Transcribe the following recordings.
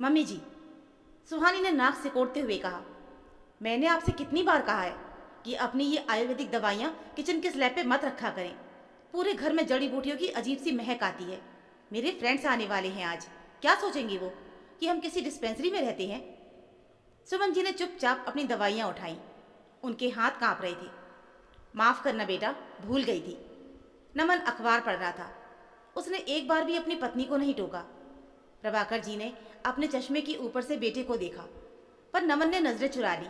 Mummy जी, सुहानी ने नाक सिकोड़ते हुए कहा, मैंने आपसे कितनी बार कहा है कि अपनी ये आयुर्वेदिक दवाइयाँ किचन के स्लैब पे मत रखा करें। पूरे घर में जड़ी बूटियों की अजीब सी महक आती है। मेरे फ्रेंड्स आने वाले हैं आज, क्या सोचेंगी वो कि हम किसी डिस्पेंसरी में रहते हैं। सुमन जी ने चुपचाप अपनी दवाइयाँ उठाईं। उनके हाथ कांप रहे थे। माफ़ करना बेटा, भूल गई थी। नमन अखबार पढ़ रहा था। उसने एक बार भी अपनी पत्नी को नहीं टोका। प्रभाकर जी ने अपने चश्मे के ऊपर से बेटे को देखा, पर नमन ने नजरें चुरा ली।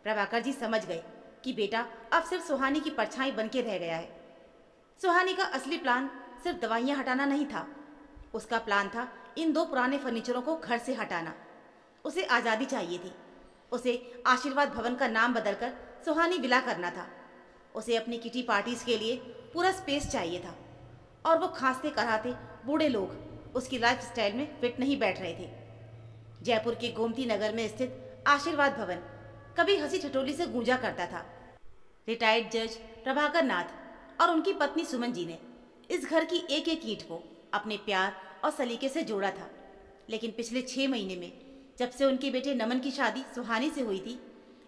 प्रभाकर जी समझ गए कि बेटा अब सिर्फ सुहानी की परछाई बन के रह गया है। सुहानी का असली प्लान सिर्फ दवाइयां हटाना नहीं था। उसका प्लान था इन दो पुराने फर्नीचरों को घर से हटाना। उसे आज़ादी चाहिए थी। उसे आशीर्वाद भवन का नाम बदलकर सुहानी विला करना था। उसे अपनी किटी पार्टीज के लिए पूरा स्पेस चाहिए था। और वो खांसते कराहते बूढ़े लोग उसकी लाइफ स्टाइल में फिट नहीं बैठ रहे थे। जयपुर के गोमती नगर में स्थित आशीर्वाद भवन कभी हंसी ठिठोली से गूंजा करता था। रिटायर्ड जज प्रभाकर नाथ और उनकी पत्नी सुमन जी ने इस घर की एक एक ईंट को अपने प्यार और सलीके से जोड़ा था। लेकिन पिछले 6 महीने में जब से उनके बेटे नमन की शादी सुहानी से हुई थी,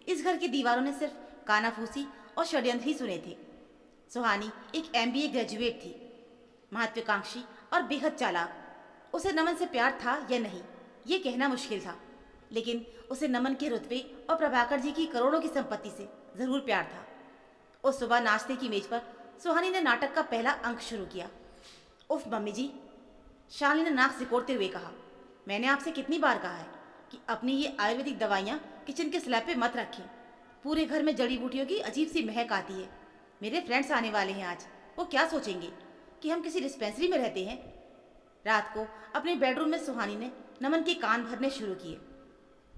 इस घर की दीवारों ने सिर्फ कानाफूसी और षड्यंत्र ही सुने थे। सुहानी एक MBA ग्रेजुएट थी, महत्वाकांक्षी और बेहद चालाक। उसे नमन से प्यार था या नहीं, ये कहना मुश्किल था, लेकिन उसे नमन के रुतबे और प्रभाकर जी की करोड़ों की संपत्ति से जरूर प्यार था। उस सुबह नाश्ते की मेज पर सुहानी ने नाटक का पहला अंक शुरू किया। उफ मम्मी जी, शालिनी ने नाक सिकोड़ते हुए कहा, मैंने आपसे कितनी बार कहा है कि अपनी ये आयुर्वेदिक दवाइयाँ किचन के स्लैब पे मत रखें। पूरे घर में जड़ी बूटियों की अजीब सी महक आती है। मेरे फ्रेंड्स आने वाले हैं आज, वो क्या सोचेंगे कि हम किसी डिस्पेंसरी में रहते हैं। रात को अपने बेडरूम में सुहानी ने नमन के कान भरने शुरू किए।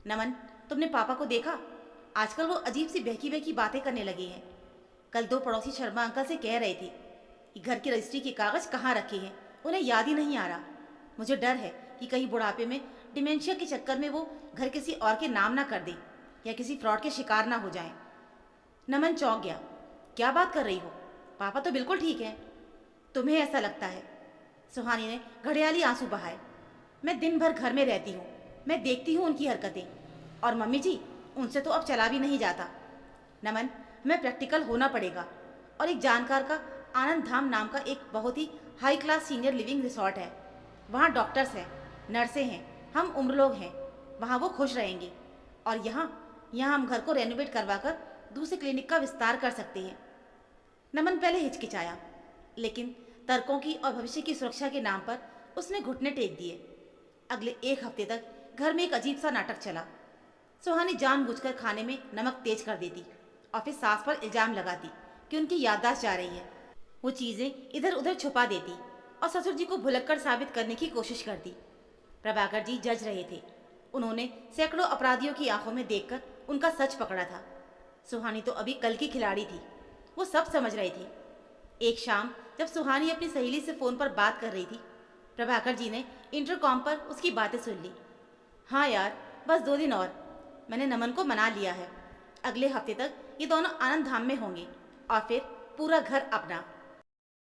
नमन, तुमने पापा को देखा? आजकल वो अजीब सी बहकी बहकी बातें करने लगे हैं। कल 2 पड़ोसी शर्मा अंकल से कह रहे थे कि घर की रजिस्ट्री के कागज कहाँ रखे हैं, उन्हें याद ही नहीं आ रहा। मुझे डर है कि कहीं बुढ़ापे में डिमेंशिया के चक्कर में वो घर किसी और के नाम ना कर दे या किसी फ्रॉड के शिकार ना हो जाएं। नमन चौंक गया। क्या बात कर रही हो? पापा तो बिल्कुल ठीक है। तुम्हें ऐसा लगता है? सुहानी ने घड़ियाली आंसू बहाए। मैं दिन भर घर में रहती हूँ, मैं देखती हूँ उनकी हरकतें, और मम्मी जी, उनसे तो अब चला भी नहीं जाता। नमन, हमें प्रैक्टिकल होना पड़ेगा। और एक जानकार का आनंद धाम नाम का एक बहुत ही high class senior living resort है। वहाँ डॉक्टर्स हैं, नर्सें हैं, हम उम्र लोग हैं। वहाँ वो खुश रहेंगे। और यहाँ हम घर को रेनोवेट करवा कर दूसरे क्लिनिक का विस्तार कर सकते हैं। नमन पहले हिचकिचाया, लेकिन तर्कों की और भविष्य की सुरक्षा के नाम पर उसने घुटने टेक दिए। अगले 1 हफ्ते तक घर में एक अजीब सा नाटक चला। सुहानी जानबूझकर खाने में नमक तेज कर देती और फिर सास पर इल्जाम लगाती कि उनकी याददाश्त जा रही है। वो चीज़ें इधर उधर छुपा देती और ससुर जी को भुलक्कड़ साबित करने की कोशिश करती। प्रभाकर जी जज रहे थे। उन्होंने सैकड़ों अपराधियों की आंखों में देखकर उनका सच पकड़ा था। सुहानी तो अभी कल की खिलाड़ी थी, वो सब समझ रहे थे। एक शाम जब सुहानी अपनी सहेली से फ़ोन पर बात कर रही थी, प्रभाकर जी ने इंटरकॉम पर उसकी बातें सुन ली। हाँ यार, बस 2 दिन और, मैंने नमन को मना लिया है। अगले हफ्ते तक ये दोनों आनंद धाम में होंगे और फिर पूरा घर अपना।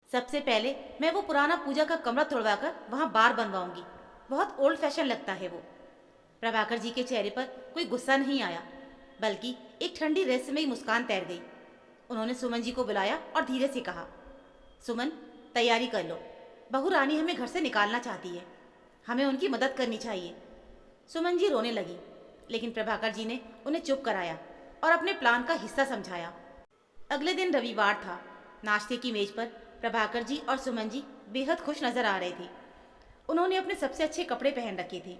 सबसे पहले मैं वो पुराना पूजा का कमरा तोड़वाकर वहाँ बार बनवाऊंगी। बहुत ओल्ड फैशन लगता है वो। प्रभाकर जी के चेहरे पर कोई गुस्सा नहीं आया, बल्कि एक ठंडी रहस्यमयी मुस्कान तैर गई। उन्होंने सुमन जी को बुलाया और धीरे से कहा, सुमन, तैयारी कर लो। बहू रानी हमें घर से निकालना चाहती है, हमें उनकी मदद करनी चाहिए। सुमन जी रोने लगी, लेकिन प्रभाकर जी ने उन्हें चुप कराया और अपने प्लान का हिस्सा समझाया। अगले दिन रविवार था। नाश्ते की मेज पर प्रभाकर जी और सुमन जी बेहद खुश नजर आ रहे थे। उन्होंने अपने सबसे अच्छे कपड़े पहन रखे थे।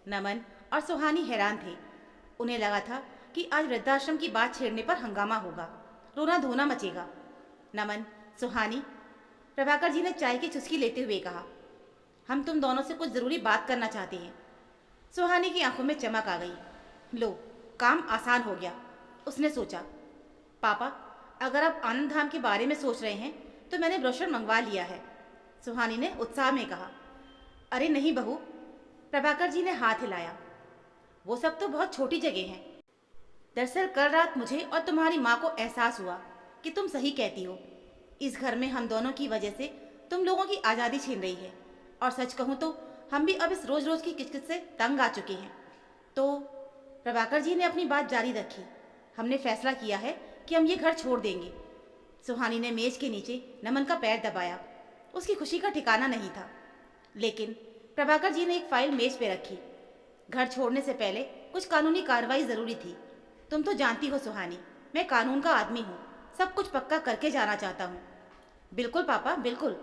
नमन और सुहानी हैरान थे। उन्हें लगा था कि आज वृद्धाश्रम की बात छेड़ने पर हंगामा होगा, रोना धोना मचेगा। नमन, सुहानी, प्रभाकर जी ने चाय की चुस्की लेते हुए कहा, हम तुम दोनों से कुछ ज़रूरी बात करना चाहते हैं। सुहानी की आंखों में चमक आ गई। लो, काम आसान हो गया। उसने सोचा, पापा, अगर आप आनंद धाम के बारे में सोच रहे हैं तो मैंने ब्रोशर मंगवा लिया है। सुहानी ने उत्साह में कहा। अरे नहीं बहू, प्रभाकर जी ने हाथ हिलाया, वो सब तो बहुत छोटी जगह है। दरअसल कल रात मुझे और तुम्हारी माँ को एहसास हुआ कि तुम सही कहती हो। इस घर में हम दोनों की वजह से तुम लोगों की आज़ादी छीन रही है। और सच कहूँ तो हम भी अब इस रोज रोज की किचकिच से तंग आ चुके हैं। तो प्रभाकर जी ने अपनी बात जारी रखी। हमने फैसला किया है कि हम ये घर छोड़ देंगे। सुहानी ने मेज के नीचे नमन का पैर दबाया। उसकी खुशी का ठिकाना नहीं था। लेकिन प्रभाकर जी ने एक फाइल मेज पे रखी। घर छोड़ने से पहले कुछ कानूनी कार्रवाई जरूरी थी। तुम तो जानती हो सुहानी, मैं कानून का आदमी हूँ, सब कुछ पक्का करके जाना चाहता हूँ। बिल्कुल पापा, बिल्कुल,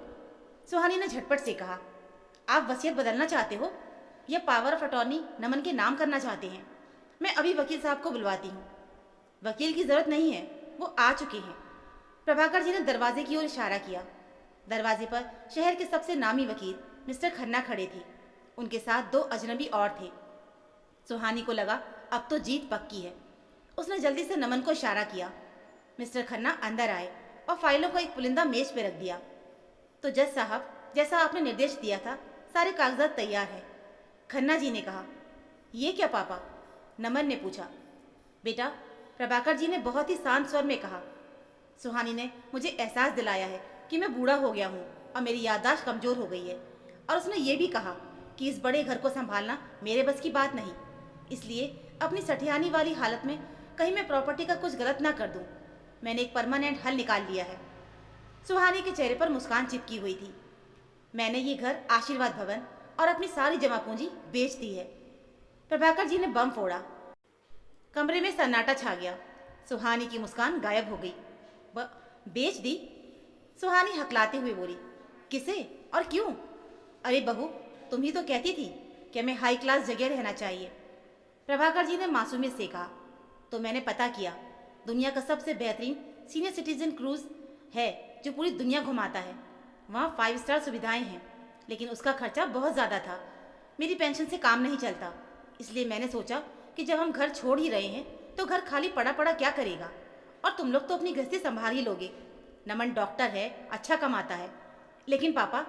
सुहानी ने झटपट से कहा। आप वसीयत बदलना चाहते हो या पावर ऑफ अटॉर्नी नमन के नाम करना चाहते हैं? मैं अभी वकील साहब को बुलवाती हूँ। वकील की जरूरत नहीं है, वो आ चुके हैं। प्रभाकर जी ने दरवाजे की ओर इशारा किया। दरवाजे पर शहर के सबसे नामी वकील मिस्टर खन्ना खड़े थे। उनके साथ 2 अजनबी और थे। सुहानी को लगा अब तो जीत पक्की है। उसने जल्दी से नमन को इशारा किया। मिस्टर खन्ना अंदर आए और फाइलों को एक पुलिंदा मेज पे रख दिया। तो जज साहब, जैसा आपने निर्देश दिया था, सारे कागजात तैयार हैं, खन्ना जी ने कहा। ये क्या पापा? नमन ने पूछा। बेटा, प्रभाकर जी ने बहुत ही शांत स्वर में कहा, सुहानी ने मुझे एहसास दिलाया है कि मैं बूढ़ा हो गया हूँ और मेरी याददाश्त कमज़ोर हो गई है। और उसने ये भी कहा कि इस बड़े घर को संभालना मेरे बस की बात नहीं। इसलिए अपनी सठियानी वाली हालत में कहीं मैं प्रॉपर्टी का कुछ गलत ना कर दूँ। मैंने एक परमानेंट हल निकाल लिया है। सुहानी के चेहरे पर मुस्कान चिपकी हुई थी। मैंने ये घर आशीर्वाद भवन और अपनी सारी जमा पूंजी बेच दी है। प्रभाकर जी ने बम फोड़ा। कमरे में सन्नाटा छा गया। सुहानी की मुस्कान गायब हो गई। बेच दी? सुहानी हकलाते हुए बोली। किसे और क्यों? अरे बहू, तुम ही तो कहती थी कि हमें हाई क्लास जगह रहना चाहिए। प्रभाकर जी ने मासूमियत से कहा। तो मैंने पता किया, दुनिया का सबसे बेहतरीन सीनियर सिटीजन क्रूज है जो पूरी दुनिया घुमाता है। वहाँ 5 स्टार सुविधाएं हैं, लेकिन उसका खर्चा बहुत ज़्यादा था। मेरी पेंशन से काम नहीं चलता, इसलिए मैंने सोचा कि जब हम घर छोड़ ही रहे हैं तो घर खाली पड़ा पड़ा क्या करेगा, और तुम लोग तो अपनी गृहस्थी संभाल ही लोगे। नमन डॉक्टर है, अच्छा कमाता है। लेकिन पापा,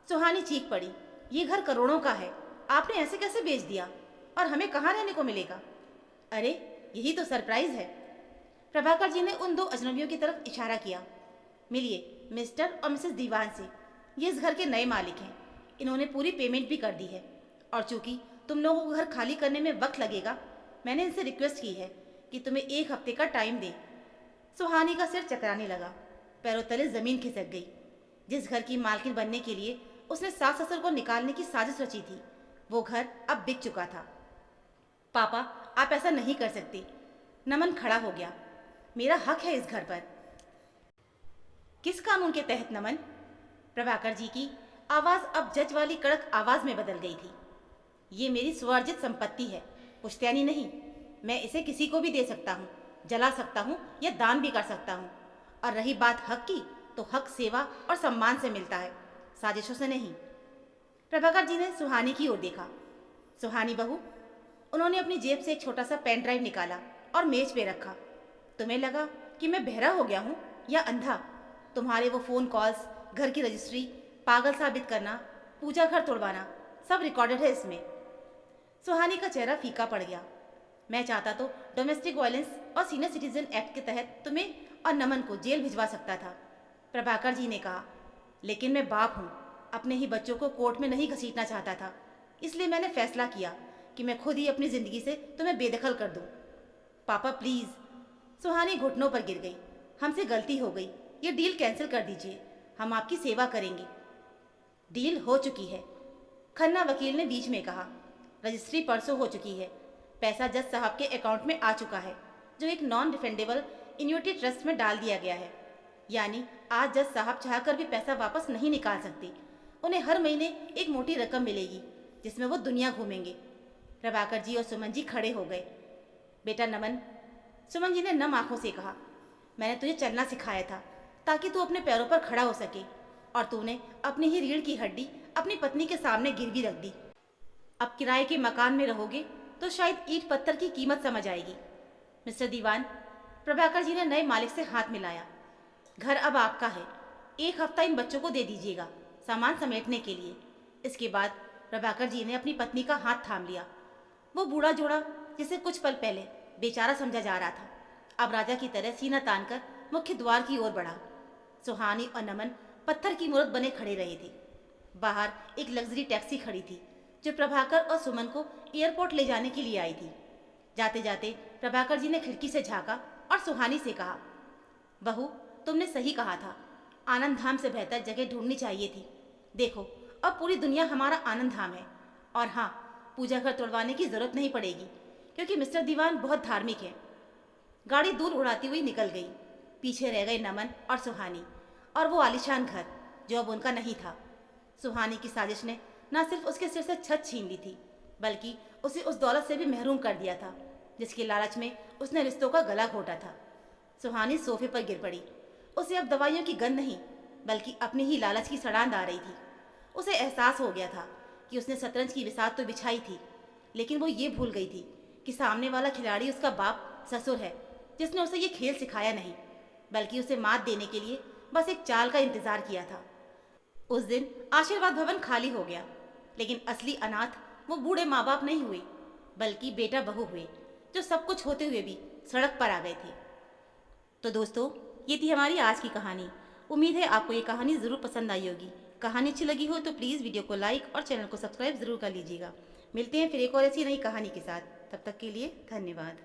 सुहानी चीख पड़ी, ये घर करोड़ों का है, आपने ऐसे कैसे बेच दिया? और हमें कहाँ रहने को मिलेगा? अरे यही तो सरप्राइज है। प्रभाकर जी ने उन 2 अजनबियों की तरफ इशारा किया। मिलिए मिस्टर और मिसेस दीवान से, ये इस घर के नए मालिक हैं। इन्होंने पूरी पेमेंट भी कर दी है। और चूंकि तुम लोगों को घर खाली करने में वक्त लगेगा, मैंने इनसे रिक्वेस्ट की है कि तुम्हें 1 हफ्ते का टाइम दें। सुहानी का सिर चकराने लगा, पैरों तले जमीन खिसक गई। जिस घर की मालकिन बनने के लिए उसने सास ससुर को निकालने की साजिश रची थी, वो घर अब बिक चुका था। पापा, आप ऐसा नहीं कर सकते। नमन खड़ा हो गया। मेरा हक है इस घर पर। किस कानून के तहत नमन? प्रभाकर जी की आवाज अब जज वाली कड़क आवाज में बदल गई थी। ये मेरी स्वार्जित संपत्ति है, पुश्तैनी नहीं। मैं इसे किसी को भी दे सकता हूँ, जला सकता हूँ या दान भी कर सकता हूँ। और रही बात हक की, तो हक सेवा और सम्मान से मिलता है, साजिशों से नहीं। प्रभाकर जी ने सुहानी की ओर देखा। सुहानी बहू, उन्होंने अपनी जेब से एक छोटा सा पेन ड्राइव निकाला और मेज पे रखा। तुम्हें लगा कि मैं बहरा हो गया हूँ या अंधा? तुम्हारे वो फ़ोन कॉल्स, घर की रजिस्ट्री, पागल साबित करना, पूजा घर तोड़वाना, सब रिकॉर्डेड है इसमें। सुहानी का चेहरा फीका पड़ गया। मैं चाहता तो डोमेस्टिक वायलेंस और सीनियर सिटीजन एक्ट के तहत तुम्हें और नमन को जेल भिजवा सकता था, प्रभाकर जी ने कहा। लेकिन मैं बाप हूँ, अपने ही बच्चों को कोर्ट में नहीं घसीटना चाहता था। इसलिए मैंने फैसला किया कि मैं खुद ही अपनी ज़िंदगी से तुम्हें बेदखल कर दूँ। पापा प्लीज़। सुहानी घुटनों पर गिर गई। हमसे गलती हो गई, ये डील कैंसिल कर दीजिए, हम आपकी सेवा करेंगे। डील हो चुकी है, खन्ना वकील ने बीच में कहा। रजिस्ट्री परसों हो चुकी है। पैसा जज साहब के अकाउंट में आ चुका है, जो एक नॉन रिफंडेबल इन्यूटी ट्रस्ट में डाल दिया गया है। यानी आज जज साहब चाहकर भी पैसा वापस नहीं निकाल सकते। उन्हें हर महीने एक मोटी रकम मिलेगी, जिसमें वो दुनिया घूमेंगे। प्रभाकर जी और सुमन जी खड़े हो गए। बेटा नमन, सुमन जी ने नम आंखों से कहा, मैंने तुझे चलना सिखाया था ताकि तू अपने पैरों पर खड़ा हो सके, और तूने अपनी ही रीढ़ की हड्डी अपनी पत्नी के सामने गिरवी रख दी। अब किराए के मकान में रहोगे तो शायद ईंट पत्थर की कीमत समझ आएगी। मिस्टर दीवान, प्रभाकर जी ने नए मालिक से हाथ मिलाया। घर अब आपका है। 1 हफ्ता इन बच्चों को दे दीजिएगा सामान समेटने के लिए। इसके बाद प्रभाकर जी ने अपनी पत्नी का हाथ थाम लिया। वो बूढ़ा जोड़ा, जिसे कुछ पल पहले बेचारा समझा जा रहा था, अब राजा की तरह सीना तानकर मुख्य द्वार की ओर बढ़ा। सुहानी और नमन पत्थर की मूर्त बने खड़े रहे थे। बाहर एक लग्जरी टैक्सी खड़ी थी जो प्रभाकर और सुमन को एयरपोर्ट ले जाने के लिए आई थी। जाते जाते प्रभाकर जी ने खिड़की से झांका और सुहानी से कहा, बहू, तुमने सही कहा था, आनंद धाम से बेहतर जगह ढूंढनी चाहिए थी। देखो, अब पूरी दुनिया हमारा आनंद धाम है। और हाँ, पूजा घर तोड़वाने की जरूरत नहीं पड़ेगी क्योंकि मिस्टर दीवान बहुत धार्मिक है। गाड़ी दूर उड़ाती हुई निकल गई। पीछे रह गए नमन और सुहानी और वो आलीशान घर जो अब उनका नहीं था। सुहानी की साजिश ने न सिर्फ उसके सिर से छत छीन ली थी बल्कि उसे उस दौलत से भी महरूम कर दिया था जिसके लालच में उसने रिश्तों का गला घोटा था। सुहानी सोफे पर गिर पड़ी। उसे अब दवाइयों की गंध नहीं बल्कि अपनी ही लालच की सड़ांध आ रही थी। उसे एहसास हो गया था कि उसने शतरंज की बिसात तो बिछाई थी, लेकिन वो ये भूल गई थी कि सामने वाला खिलाड़ी उसका बाप ससुर है जिसने उसे ये खेल सिखाया नहीं बल्कि उसे मात देने के लिए बस एक चाल का इंतजार किया था। उस दिन आशीर्वाद भवन खाली हो गया, लेकिन असली अनाथ वो बूढ़े माँ बाप नहीं हुए बल्कि बेटा बहू हुए जो सब कुछ होते हुए भी सड़क पर आ गए थे। तो दोस्तों, ये थी हमारी आज की कहानी। उम्मीद है आपको ये कहानी ज़रूर पसंद आई होगी। कहानी अच्छी लगी हो तो प्लीज़ वीडियो को लाइक और चैनल को सब्सक्राइब ज़रूर कर लीजिएगा। मिलते हैं फिर एक और ऐसी नई कहानी के साथ। तब तक के लिए धन्यवाद।